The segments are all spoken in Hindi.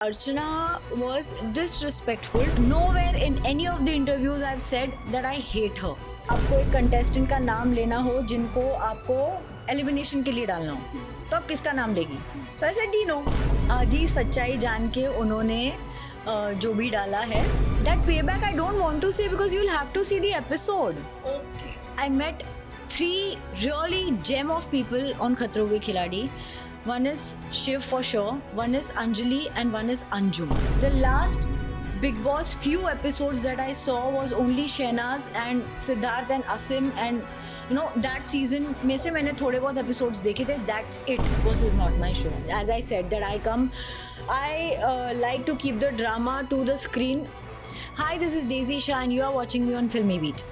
Archana was disrespectful. Nowhere in any of the interviews I've said that I hate her. आपको एक कंटेस्टेंट का नाम लेना हो जिनको आपको एलिमिनेशन के लिए डालना हो तो आप किसका नाम लेगी? तो ऐसे डीनो आधी सच्चाई जान के उन्होंने जो भी डाला है that payback I don't want to say because you'll have to see the episode. Okay. I met 3 really gem of people on Khatro Ke Khiladi. One is Shiv for sure, one is Anjali and one is Anjum. The last Big Boss few episodes that I saw was only Shehnaz and Siddharth and Asim and you know that season में से मैंने थोड़े बहुत episodes देखे थे. That's it. Boss is not my show. As I said that I like to keep the drama to the screen. Hi, this is Daisy Shah and you are watching me on Filmy Beat.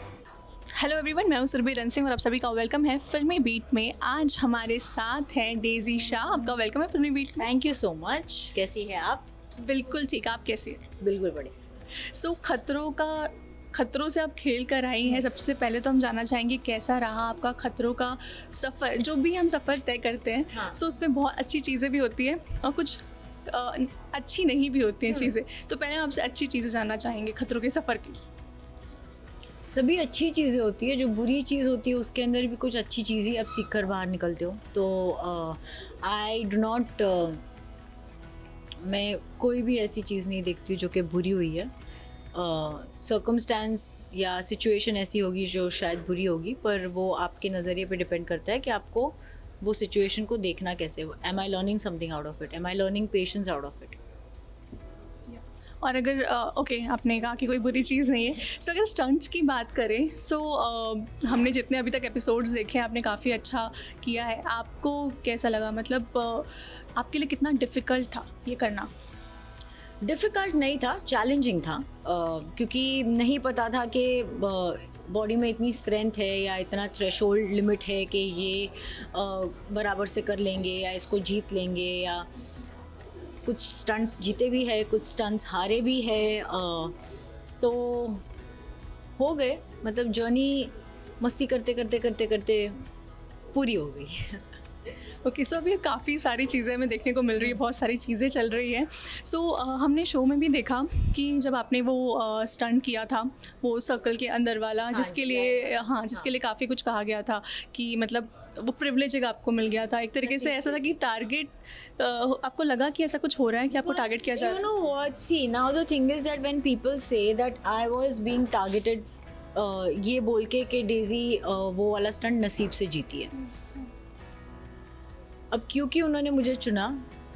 Hello everyone, मैं हूं सुरभि रन सिंह और आप सभी का वेलकम है फिल्मी बीट में। आज हमारे साथ हैं डेजी शाह। आपका वेलकम है फिल्मी बीट में। Thank you so much. कैसी है आप? बिल्कुल ठीक, आप कैसी हैं? बिल्कुल बढ़िया। सो खतरों से आप खेल कर आई हैं। सबसे पहले तो हम जानना चाहेंगे कैसा रहा आपका खतरों का सफ़र। जो भी हम सफ़र तय करते हैं हाँ। सो उसमें बहुत अच्छी चीज़ें भी होती हैं और कुछ अच्छी नहीं भी होती हैं चीज़ें। तो पहले हम आपसे अच्छी चीज़ें जानना चाहेंगे खतरों के सफ़र की। सभी अच्छी चीज़ें होती है, जो बुरी चीज़ होती है उसके अंदर भी कुछ अच्छी चीज़ें आप सीख कर बाहर निकलते हो। तो आई डू नॉट मैं कोई भी ऐसी चीज़ नहीं देखती हूँ जो कि बुरी हुई है। सर्कमस्टेंस या सिचुएशन ऐसी होगी जो शायद बुरी होगी, पर वो आपके नज़रिए पे डिपेंड करता है कि आपको वो सिचुएशन को देखना कैसे हो। Am I learning something out of it? Am I learning patience out of it? और अगर ओके आपने कहा कि कोई बुरी चीज़ नहीं है, सो अगर स्टंट्स की बात करें सो हमने जितने अभी तक एपिसोड्स देखे हैं आपने काफ़ी अच्छा किया है। आपको कैसा लगा? मतलब आपके लिए कितना डिफ़िकल्ट था ये करना? डिफ़िकल्ट नहीं था, चैलेंजिंग था, क्योंकि नहीं पता था कि बॉडी में इतनी स्ट्रेंथ है या इतना थ्रेशोल्ड लिमिट है कि ये बराबर से कर लेंगे या इसको जीत लेंगे। या कुछ स्टंट्स जीते भी है, कुछ स्टंट्स हारे भी है, तो हो गए। मतलब जर्नी मस्ती करते करते करते करते पूरी हो गई। ओके, सो अभी काफ़ी सारी चीज़ें हमें देखने को मिल रही है, बहुत सारी चीज़ें चल रही हैं। सो हमने शो में भी देखा कि जब आपने वो स्टंट किया था वो सर्कल के अंदर वाला, जिसके लिए काफ़ी कुछ कहा गया था कि मतलब वो प्रिविलेज एक आपको मिल गया था। एक तरीके से ऐसा था कि टारगेट आपको लगा कि ऐसा कुछ हो रहा है कि आपको टारगेट किया जा रहा है। You know what? See, now the thing is that when people say that I was being targeted, ये बोल के कि डेज़ी वो वाला स्टंट नसीब से जीती है। अब क्योंकि उन्होंने मुझे चुना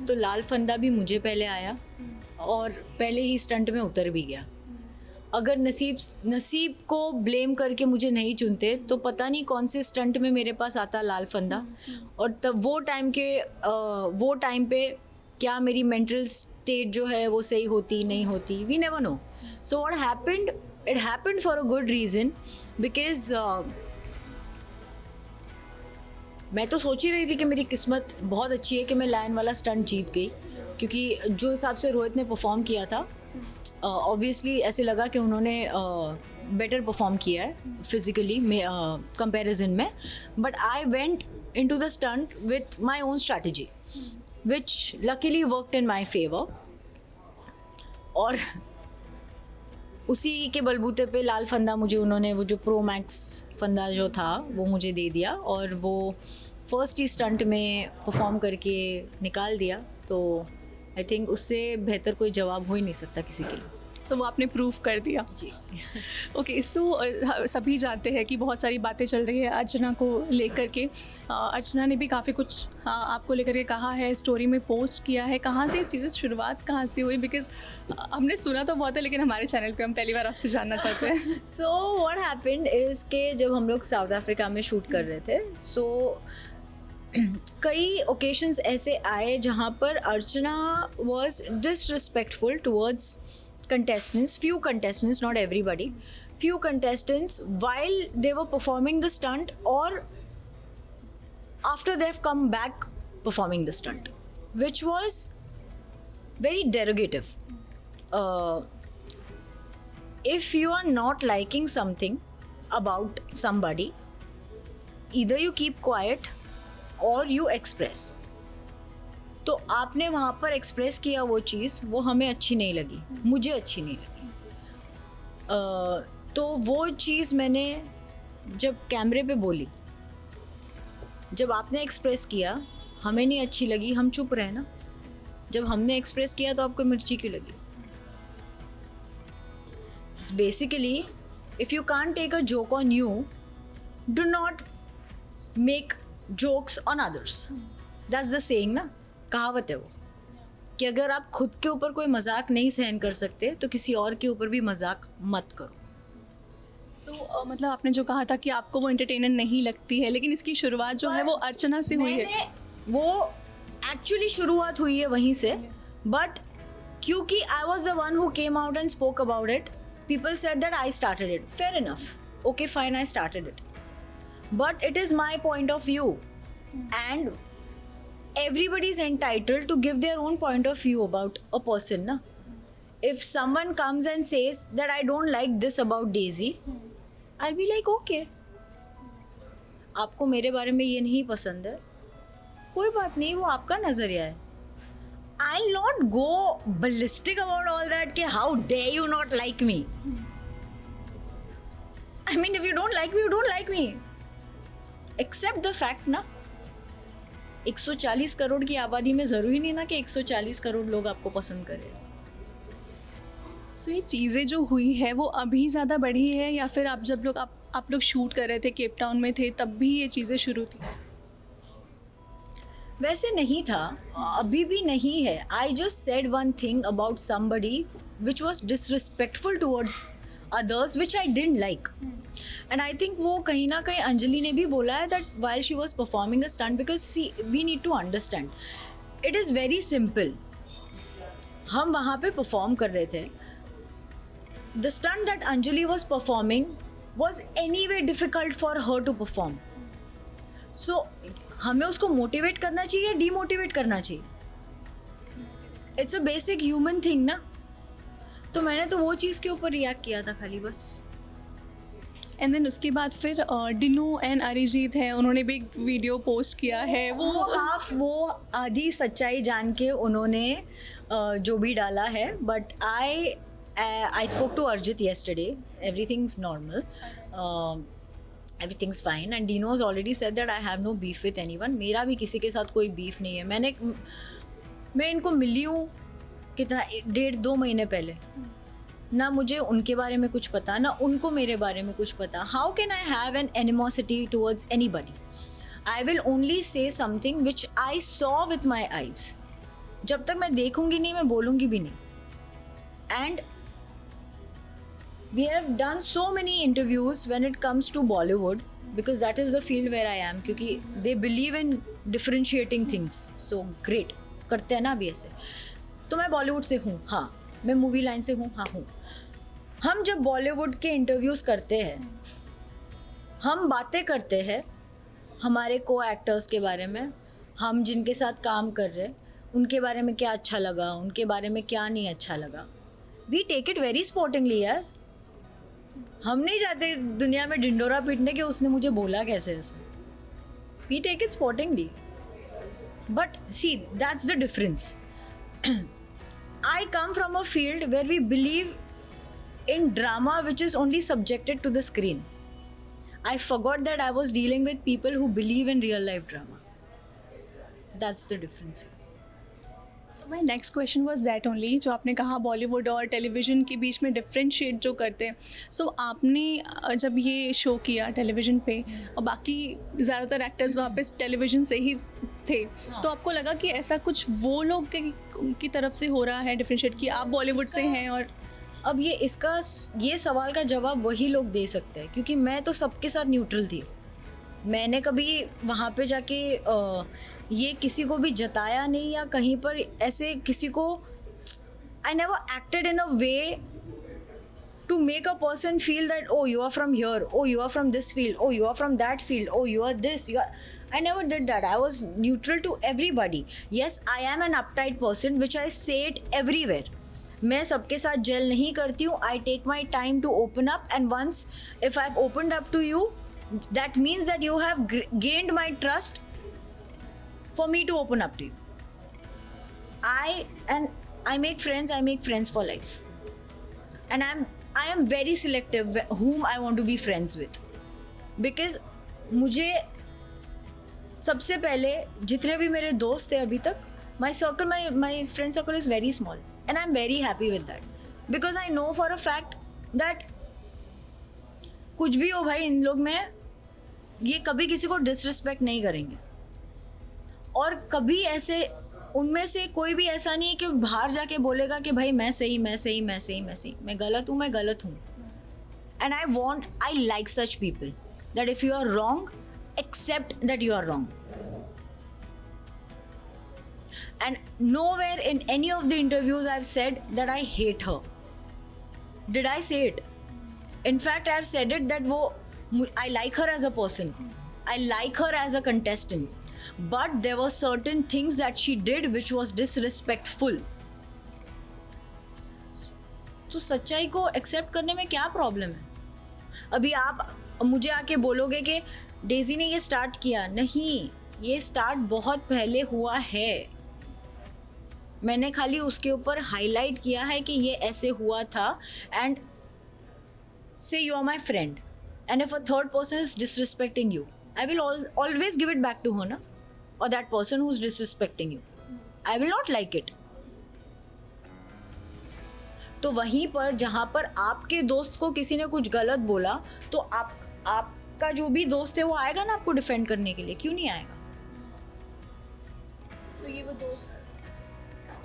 तो लाल फंदा भी मुझे पहले आया और पहले ही स्टंट में उतर भी गया। अगर नसीब को ब्लेम करके मुझे नहीं चुनते तो पता नहीं कौन से स्टंट में मेरे पास आता लाल फंदा, और तब वो टाइम पे क्या मेरी मेंटल स्टेट जो है वो सही होती नहीं होती, we never know. So what happened, it happened for a good reason, because मैं तो सोच ही रही थी कि मेरी किस्मत बहुत अच्छी है कि मैं लायन वाला स्टंट जीत गई, क्योंकि जो हिसाब से रोहित ने परफॉर्म किया था ऑब्वियसली ऐसे लगा कि उन्होंने बेटर परफॉर्म किया है फिजिकली कंपैरिजन में। But I went into the stunt with my own strategy which luckily worked in my favour, और उसी के बलबूते पे लाल फंदा मुझे उन्होंने वो जो प्रो मैक्स फंदा जो था वो मुझे दे दिया और वो फर्स्ट ही स्टंट में परफॉर्म करके निकाल दिया। तो आई थिंक उससे बेहतर कोई जवाब हो ही नहीं सकता किसी के लिए। सो वो आपने प्रूव कर दिया जी। ओके, सो सभी जानते हैं कि बहुत सारी बातें चल रही है अर्चना को लेकर के। अर्चना ने भी काफ़ी कुछ आपको लेकर के कहा है, स्टोरी में पोस्ट किया है। कहाँ से ये चीज़ें शुरुआत कहाँ से हुई? बिकॉज हमने सुना तो बहुत है लेकिन हमारे चैनल पे हम पहली बार आपसे जानना चाहते हैं। सो व्हाट हैपेंड इज़ के जब हम लोग साउथ अफ्रीका में शूट कर रहे थे, सो कई ओकेशंस ऐसे आए जहाँ पर Archana was disrespectful towards contestants, few contestants, not everybody, few contestants while they were performing the stunt or after they've come back performing the stunt, which was very derogative. If you are not liking something about somebody, either you keep quiet or you express. तो आपने वहाँ पर एक्सप्रेस किया वो चीज़, वो हमें अच्छी नहीं लगी, मुझे अच्छी नहीं लगी। तो वो चीज़ मैंने जब कैमरे पे बोली, जब आपने एक्सप्रेस किया हमें नहीं अच्छी लगी, हम चुप रहे ना। जब हमने एक्सप्रेस किया तो आपको मिर्ची क्यों लगी? It's basically if you can't take a joke on you, do not make jokes on others. That's the saying ना, कहावत है वो, कि अगर आप खुद के ऊपर कोई मजाक नहीं सहन कर सकते तो किसी और के ऊपर भी मजाक मत करो। So, मतलब आपने जो कहा था कि आपको वो एंटरटेनर नहीं लगती है, लेकिन इसकी शुरुआत जो है वो अर्चना से हुई है। वो एक्चुअली शुरुआत हुई है वहीं से, बट क्योंकि I was the one who came out and spoke about it, people said that I started it. Fair enough, okay fine, I started it, but it is my point of view and everybody is entitled to give their own point of view about a person na. If someone comes and says that I don't like this about Daisy, I'll be like okay, आपको मेरे बारे में ये नहीं पसंद है, कोई बात नहीं, वो आपका नज़रिया है। I'll not go ballistic about all that कि how dare you not like me. I mean, if you don't like me, you don't like me. Accept the fact ना, 140 करोड़ की आबादी में ज़रूरी नहीं ना कि 140 करोड़ लोग आपको पसंद करें। सो ये चीज़ें जो हुई है वो अभी ज़्यादा बढ़ी है, या फिर आप जब लोग आप लोग शूट कर रहे थे, केप टाउन में थे, तब भी ये चीज़ें शुरू थी? वैसे नहीं था, अभी भी नहीं है। I just said one thing about somebody which was disrespectful towards others which I didn't like, and I think वो कहीं ना कहीं अंजलि ने भी बोला है that while she was performing a stunt, because see we need to understand it is very simple. हम वहाँ पे परफॉर्म कर रहे थे, the stunt that Anjali was performing was anyway difficult for her to perform. सो हमें उसको मोटिवेट करना चाहिए या डीमोटिवेट करना चाहिए? It's a basic human thing ना। तो मैंने तो वो चीज़ के ऊपर रिएक्ट किया था खाली, बस। एंड देन उसके बाद फिर डिनो एंड अरिजीत है, उन्होंने भी एक वीडियो पोस्ट किया है। वो आधी सच्चाई जान के उन्होंने जो भी डाला है, but I spoke to Arijit yesterday, everything's normal, everything's fine, and Dino has already said that I have no beef with anyone. मेरा भी किसी के साथ कोई बीफ नहीं है। मैं इनको मिली हूँ कितना, 1.5-2 महीने पहले, ना मुझे उनके बारे में कुछ पता, ना उनको मेरे बारे में कुछ पता। How can I have an animosity towards anybody? I will only say something which I saw with my eyes. जब तक मैं देखूंगी नहीं, मैं बोलूंगी भी नहीं। And we have done so many interviews when it comes to Bollywood, because that is the field where I am, क्योंकि they believe in differentiating things. So great करते हैं ना अभी ऐसे। तो मैं बॉलीवुड से हूँ, हाँ, मैं मूवी लाइन से हूँ, हाँ हूँ। हम जब बॉलीवुड के इंटरव्यूज़ करते हैं, हम बातें करते हैं हमारे को एक्टर्स के बारे में, हम जिनके साथ काम कर रहे हैं उनके बारे में क्या अच्छा लगा, उनके बारे में क्या नहीं अच्छा लगा। We take it very sportingly यार। हम नहीं चाहते दुनिया में ढिंडोरा पीटने के उसने मुझे बोला कैसे ऐसे। We take it sportingly, but see that's the difference. I come from a field where we believe in drama which is only subjected to the screen. I forgot that I was dealing with people who believe in real life drama. That's the difference. So my next question was that only, जो आपने कहा बॉलीवुड और टेलीविज़न के बीच में डिफ्रेंशिएट जो करते हैं। सो आपने जब ये शो किया टेलीविज़न पे और बाकी ज़्यादातर एक्टर्स वहाँ पे टेलीविज़न से ही थे, तो आपको लगा कि ऐसा कुछ वो लोग की तरफ से हो रहा है डिफ्रेंशिएट, कि आप बॉलीवुड से हैं? और अब ये सवाल का जवाब वही लोग दे सकते हैं, क्योंकि मैं तो सबके साथ न्यूट्रल थी। मैंने कभी वहाँ पे जाके ये किसी को भी जताया नहीं, या कहीं पर ऐसे किसी को, I never acted in a way to make a person feel that oh you are from here, oh you are from this field, oh you are from that field, oh you are this, you are, I never did that. I was neutral to everybody. Yes, I am an uptight person, which I say it everywhere. मैं सबके साथ जेल नहीं करती हूँ. I take my time to open up, and once if I've opened up to you, that means that you have gained my trust for me to open up to you. I make friends for life, and I am very selective whom I want to be friends with, because मुझे सबसे पहले जितने भी मेरे दोस्त थे अभी तक, my friend circle is very small, and I'm very happy with that, because I know for a fact that कुछ भी हो भाई, इन लोग में ये कभी किसी को डिसरिस्पेक्ट नहीं करेंगे, और कभी ऐसे उनमें से कोई भी ऐसा नहीं है कि बाहर जाके बोलेगा कि भाई मैं सही, मैं गलत हूँ. And I like such people that if you are wrong, accept that you are wrong. And nowhere in any of the interviews I've said that I hate her. Did I say it? In fact, I've said it that I like her as a person. I like her as a contestant. But there were certain things that she did which was disrespectful. तो सच्चाई को एक्सेप्ट करने में क्या प्रॉब्लम है? अभी आप मुझे आके बोलोगे कि डेजी ने ये स्टार्ट किया. नहीं, ये स्टार्ट बहुत पहले हुआ है. मैंने खाली उसके ऊपर हाईलाइट किया है कि ये ऐसे हुआ था. And say you are my friend, and if a third person is disrespecting you, I will always give it back to her ना, और that person who is disrespecting you, I will not like it. तो वहीं पर जहाँ पर आपके दोस्त को किसी ने कुछ गलत बोला, तो आपका जो भी दोस्त है वो आएगा ना आपको डिफेंड करने के लिए. क्यों नहीं आएगा? So ये वो दोस्त,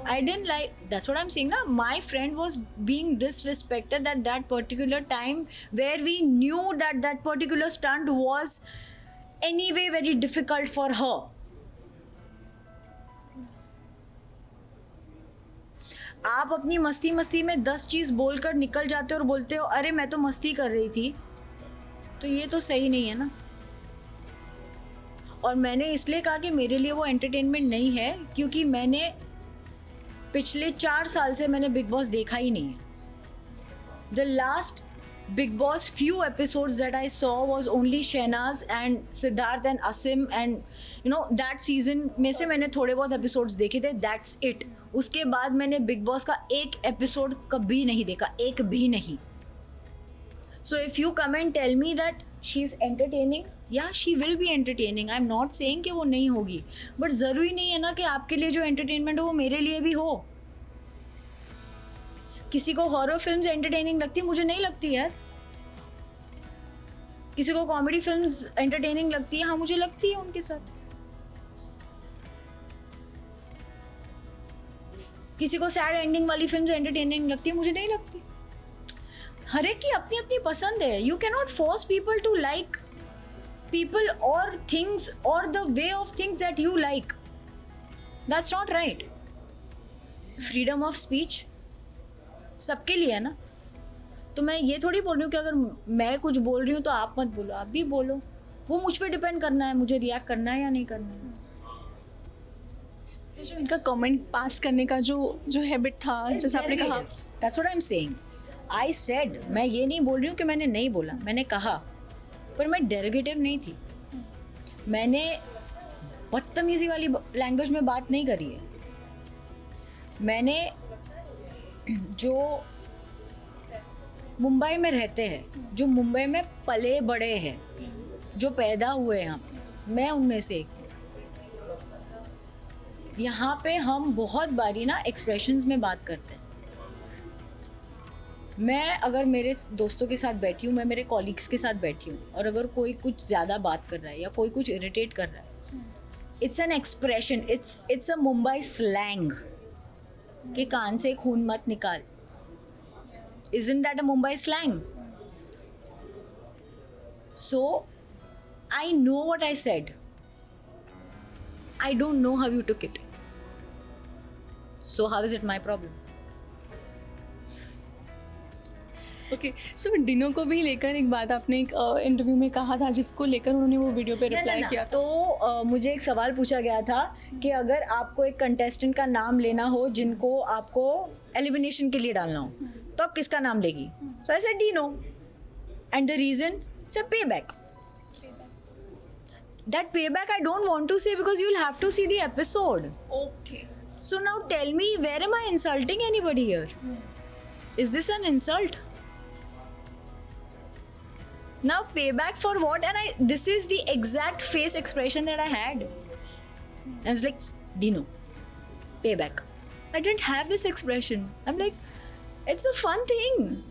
I didn't like, that's what I'm saying na, my friend was being disrespected at that particular time where we knew that that particular stunt was anyway very difficult for her. आप अपनी मस्ती में 10 चीज़ बोलकर निकल जाते हो और बोलते हो अरे मैं तो मस्ती कर रही थी, तो ये तो सही नहीं है ना. और मैंने इसलिए कहा कि मेरे लिए वो एंटरटेनमेंट नहीं है क्योंकि मैंने पिछले 4 साल से मैंने बिग बॉस देखा ही नहीं है. The last big boss few episodes that I saw was only Shehnaz and Siddharth and Asim, and you know that season में से मैंने थोड़े बहुत एपिसोड्स देखे थे. That's it. उसके बाद मैंने बिग बॉस का एक एपिसोड कभी नहीं देखा, एक भी नहीं. So if you come and tell me that she's entertaining, yeah, she will be entertaining. I'm not saying कि वो नहीं होगी, but ज़रूरी नहीं है ना कि आपके लिए जो एंटरटेनमेंट हो वो मेरे लिए भी हो. किसी को हॉरर फिल्म्स एंटरटेनिंग लगती है, मुझे नहीं लगती यार. किसी को कॉमेडी फिल्म्स एंटरटेनिंग लगती है, हाँ मुझे लगती है उनके साथ. किसी को सैड एंडिंग वाली फिल्म्स एंटरटेनिंग लगती है, मुझे नहीं लगती. हर एक की अपनी अपनी पसंद है. You can not force people to like people or things or the way of things that you like. That's not right. Freedom of speech सबके लिए है ना. तो मैं ये थोड़ी बोल रही हूँ कि अगर मैं कुछ बोल रही हूँ तो आप मत बोलो, आप भी बोलो. वो मुझ पे डिपेंड करना है, मुझे रिएक्ट करना है या नहीं करना है. जो इनका कमेंट पास करने का जो हैबिट था, जैसे आपने कहा, That's what I'm saying. I said, मैं ये नहीं बोल रही हूँ कि मैंने नहीं बोला, मैंने कहा, पर मैं डेरोगेटिव नहीं थी. मैंने बदतमीजी वाली लैंग्वेज में बात नहीं करी है. मैंने जो मुंबई में रहते हैं, जो मुंबई में पले बड़े हैं, जो पैदा हुए हैं, मैं उनमें से एक. यहाँ पे हम बहुत बारी ना एक्सप्रेशंस में बात करते हैं. मैं अगर मेरे दोस्तों के साथ बैठी हूँ, मैं मेरे कॉलीग्स के साथ बैठी हूँ, और अगर कोई कुछ ज़्यादा बात कर रहा है या कोई कुछ इरिटेट कर रहा है, it's an expression, it's a Mumbai slang कि कान से खून मत निकाल. Isn't that a Mumbai slang? So, I know what I said. I don't know how you took it. So, how is it my problem? Okay. So Dino को भी लेकर एक बात आपने एक इंटरव्यू में कहा था, जिसको लेकर उन्होंने वो वीडियो पे रिप्लाई किया था. तो मुझे एक सवाल पूछा गया था कि अगर आपको एक कंटेस्टेंट का नाम लेना हो जिनको आपको एलिमिनेशन के लिए डालना हो, तो आप किसका नाम लेगी? So I said Dino, and the reason it's a payback. That payback I don't want to say because you'll have to see the episode. Okay. So now tell me, where am I insulting anybody here? Is this an insult? Now payback for what? And this is the exact face expression that I had. I was like, Dino, payback. I didn't have this expression. I'm like, it's a fun thing.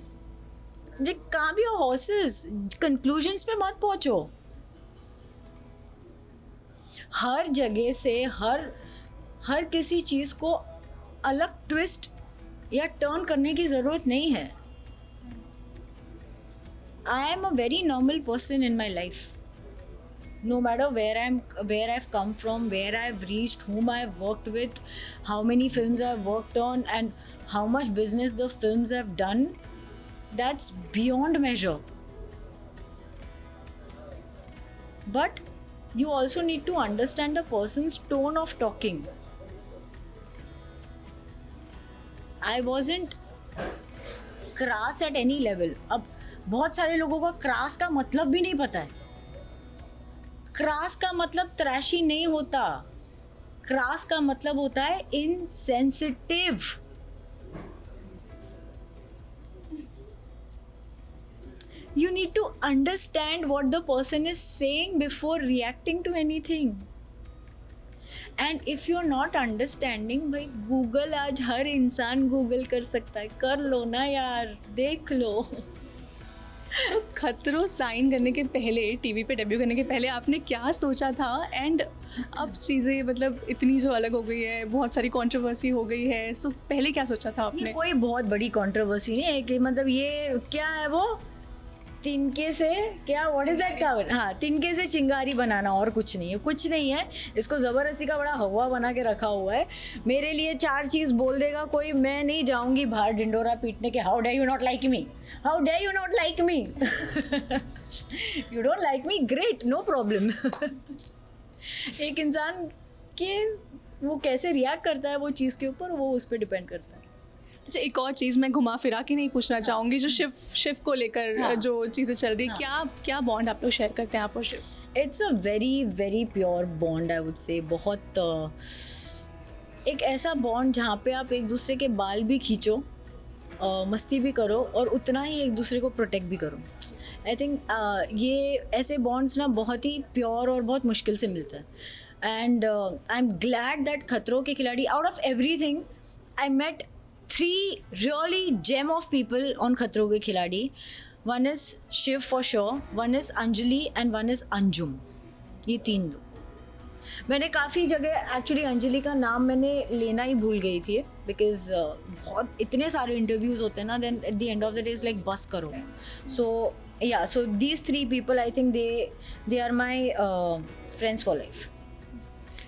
Calm your horses. Conclusions पे मत पहुंचो. हर जगह से हर किसी चीज को अलग ट्विस्ट या टर्न करने की जरूरत नहीं है. I am a very normal person in my life. No matter where I've come from, where I've reached, whom I've worked with, how many films I've worked on, and how much business the films have done, that's beyond measure. But you also need to understand the person's tone of talking. I wasn't crass at any level. अब बहुत सारे लोगों को क्रास का मतलब भी नहीं पता है. क्रास का मतलब त्रैशी नहीं होता. क्रास का मतलब होता है insensitive. You need to understand what the person is saying before reacting to anything. And if you're not understanding, भाई गूगल आज हर इंसान गूगल कर सकता है. कर लो ना यार, देख लो. तो खतरों साइन करने के पहले, टीवी पे डेब्यू करने के पहले आपने क्या सोचा था? एंड अब चीज़ें मतलब इतनी जो अलग हो गई है, बहुत सारी कंट्रोवर्सी हो गई है, सो पहले क्या सोचा था आपने? ये कोई बहुत बड़ी कंट्रोवर्सी नहीं है कि मतलब ये क्या है वो तिनके से क्या व्हाट इज दैट कवर. हाँ, तिनके से चिंगारी बनाना, और कुछ नहीं है. कुछ नहीं है. इसको ज़बरदस्ती का बड़ा हवा बना के रखा हुआ है. मेरे लिए 4 चीज़ बोल देगा कोई, मैं नहीं जाऊंगी बाहर ढिंडोरा पीटने के. How dare you not like me, how dare you not like me. You don't like me, great, no problem. एक इंसान के वो कैसे रिएक्ट करता है वो चीज़ के ऊपर, वो उस पर डिपेंड करता है. अच्छा, एक और चीज़ मैं घुमा फिरा के नहीं पूछना चाहूँगी, जो शिव को लेकर जो चीज़ें चल रही, क्या बॉन्ड आप लोग शेयर करते हैं, आप और Shiv? It's a very very pure bond, I would say. बहुत एक ऐसा बॉन्ड जहाँ पे आप एक दूसरे के बाल भी खींचो, मस्ती भी करो, और उतना ही एक दूसरे को प्रोटेक्ट भी करो. आई थिंक ये ऐसे बॉन्ड्स ना बहुत ही प्योर और बहुत मुश्किल से मिलता है. And I am glad that Khatron ke Khiladi, out of everything, I met 3 really gem of people on खतरों के खिलाड़ी. One is Shiv for sure, one is Anjali and one is Anjum. ये 3 लोग. मैंने काफ़ी जगह एक्चुअली अंजलि का नाम मैंने लेना ही भूल गई थी, बिकॉज बहुत इतने सारे इंटरव्यूज़ होते हैं ना, then at the end of the day is like बस करो. So yeah, so these 3 people I think they are my friends for life.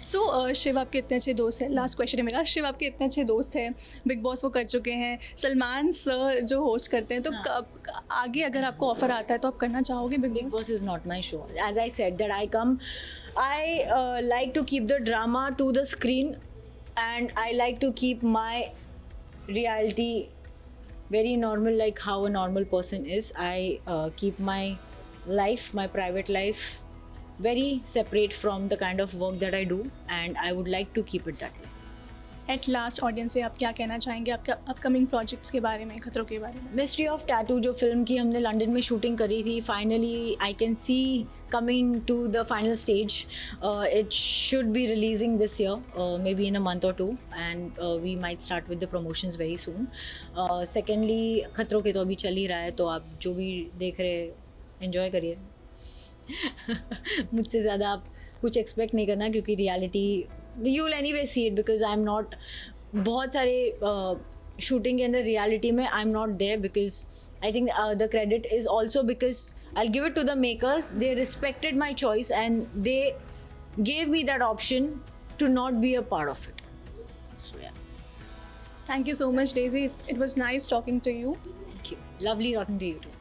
So Shiv आपके इतने अच्छे दोस्त हैं, लास्ट क्वेश्चन है मेरा. शिव आपके इतने अच्छे दोस्त हैं, बिग बॉस वो कर चुके हैं, सलमान सर जो होस्ट करते हैं, तो आगे अगर आपको ऑफर आता है तो आप करना चाहोगे? Bigg Boss is not my show. As I said that I like to keep the drama to the screen, and I like to keep my reality very normal, like how a normal person is. I keep my life, my private life, very separate from the kind of work that I do, and I would like to keep it that way. At last audience से आप क्या कहना चाहेंगे आपके अपकमिंग प्रोजेक्ट्स के बारे में, खतरों के बारे में? मिस्ट्री ऑफ टैटू जो फिल्म की हमने लंदन में शूटिंग करी थी, finally I can see coming to the final stage. It should be releasing this year, maybe in a month or 2, and we might start with the promotions very soon. Secondly, खतरों के तो अभी चल ही रहा है, तो आप जो भी देख रहे enjoy करिए. मुझसे ज़्यादा आप कुछ एक्सपेक्ट नहीं करना, क्योंकि reality you will anyway see it, because I am not. बहुत सारे शूटिंग के अंदर रियलिटी में I am not there, because I think the credit is also because I'll give it to the makers. They respected my choice and they gave me that option to not be a part of it. So yeah. Thank you so much, Daisy. It was nice talking to you. Thank you. Lovely talking to you too.